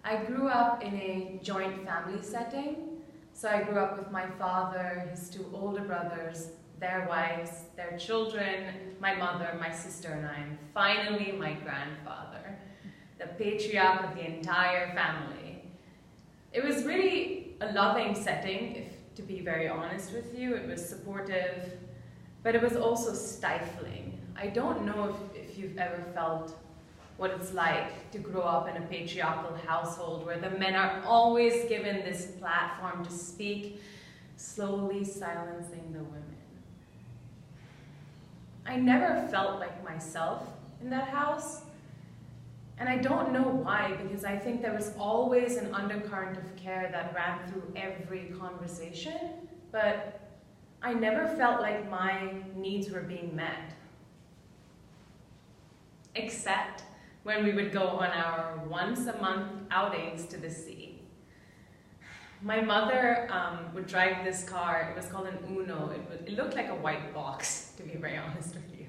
I grew up in a joint family setting. So I grew up with my father, his two older brothers, their wives, their children, my mother, my sister, and I, and finally my grandfather, the patriarch of the entire family. It was really a loving setting, to be very honest with you. It was supportive, but it was also stifling. I don't know if you've ever felt what it's like to grow up in a patriarchal household where the men are always given this platform to speak, slowly silencing the women. I never felt like myself in that house, and I don't know why, because I think there was always an undercurrent of care that ran through every conversation, but I never felt like my needs were being met. Except when we would go on our once-a-month outings to the sea. My mother would drive this car. It was called an Uno. It looked like a white box, to be very honest with you.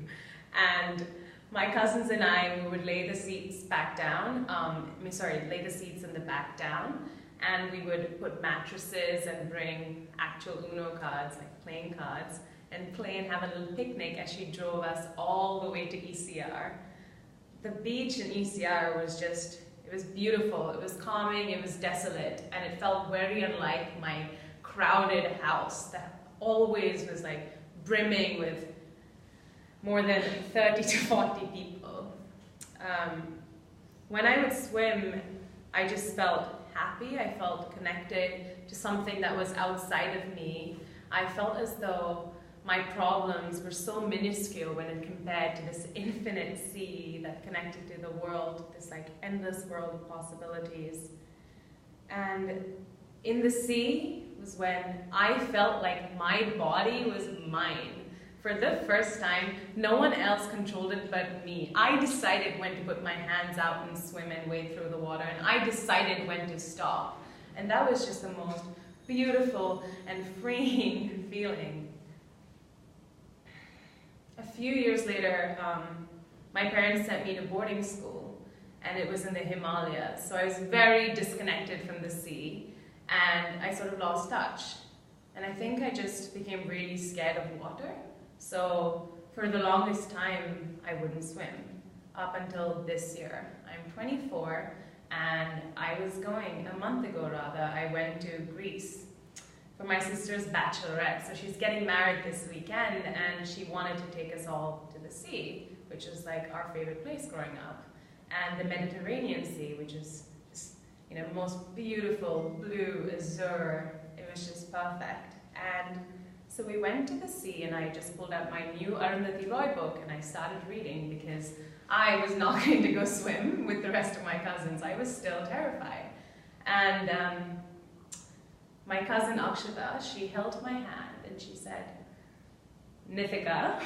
And my cousins and I, we would lay the seats back down. Lay the seats in the back down, and we would put mattresses and bring actual Uno cards, like playing cards, and play and have a little picnic as she drove us all the way to ECR. The beach in ECR was it was beautiful, it was calming, it was desolate, and it felt very unlike my crowded house that always was like brimming with more than 30 to 40 people. When I would swim, I just felt happy, I felt connected to something that was outside of me. I felt as though my problems were so minuscule when it compared to this infinite sea that connected to the world, this like endless world of possibilities. And in the sea was when I felt like my body was mine. For the first time, no one else controlled it but me. I decided when to put my hands out and swim and wade through the water, and I decided when to stop. And that was just the most beautiful and freeing feeling. A few years later, my parents sent me to boarding school, and it was in the Himalayas. So I was very disconnected from the sea, and I sort of lost touch. And I think I just became really scared of water. So for the longest time, I wouldn't swim, up until this year. I'm 24, and a month ago rather, I went to Greece for my sister's bachelorette. So she's getting married this weekend, and she wanted to take us all to the sea, which is like our favorite place growing up, and the Mediterranean Sea, which is just, the most beautiful blue azure. It was just perfect. And so we went to the sea, and I just pulled out my new Arundhati Roy book, and I started reading because I was not going to go swim with the rest of my cousins. I was still terrified. And my cousin Akshata, she held my hand and she said, "Nithika,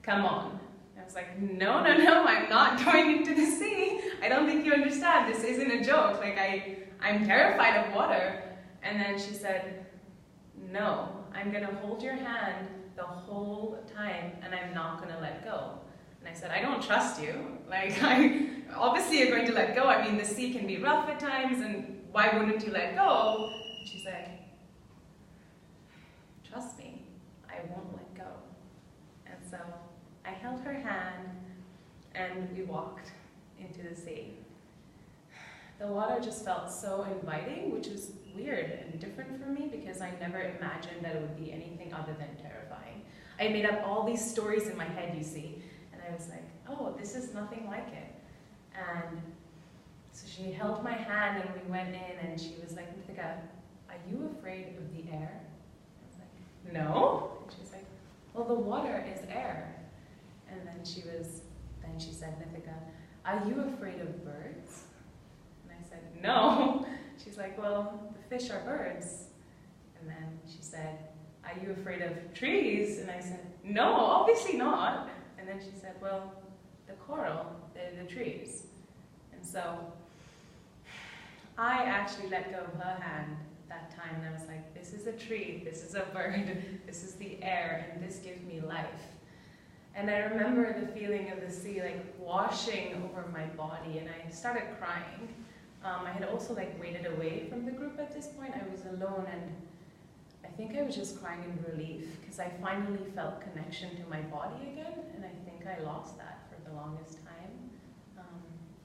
come on." I was like, no, I'm not going into the sea. I don't think you understand. This isn't a joke. Like, I'm terrified of water. And then she said, "No, I'm going to hold your hand the whole time, and I'm not going to let go." And I said, "I don't trust you. Like, obviously you're going to let go. I mean, the sea can be rough at times, and why wouldn't you let go?" And she's like, "Trust me, I won't let go." And so I held her hand, and we walked into the sea. The water just felt so inviting, which is weird and different for me because I never imagined that it would be anything other than terrifying. I made up all these stories in my head, you see, and I was like, oh, this is nothing like it. And so she held my hand, and we went in, and she was like, "Nithika, are you afraid of the air?" I was like, "No." And she was like, "Well, the water is air." And then she said, "Nithika, are you afraid of birds?" And I said, "No." She's like, "Well, the fish are birds." And then she said, "Are you afraid of trees?" And I said, "No, obviously not." And then she said, "Well, the coral, they're the trees." And so I actually let go of her hand that time, and I was like, this is a tree, this is a bird, this is the air, and this gives me life. And I remember the feeling of the sea like washing over my body, and I started crying. I had also like waited away from the group at this point. I was alone, and I think I was just crying in relief because I finally felt connection to my body again, and I think I lost that for the longest time.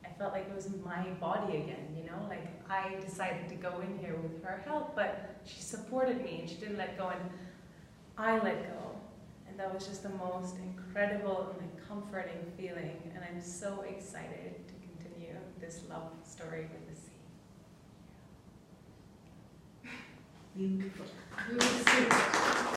I felt like it was my body again, you know, like I decided to go in here with her help, but she supported me and she didn't let go, and I let go. And that was just the most incredible and like comforting feeling, and I'm so excited to continue this love story with the sea. Beautiful.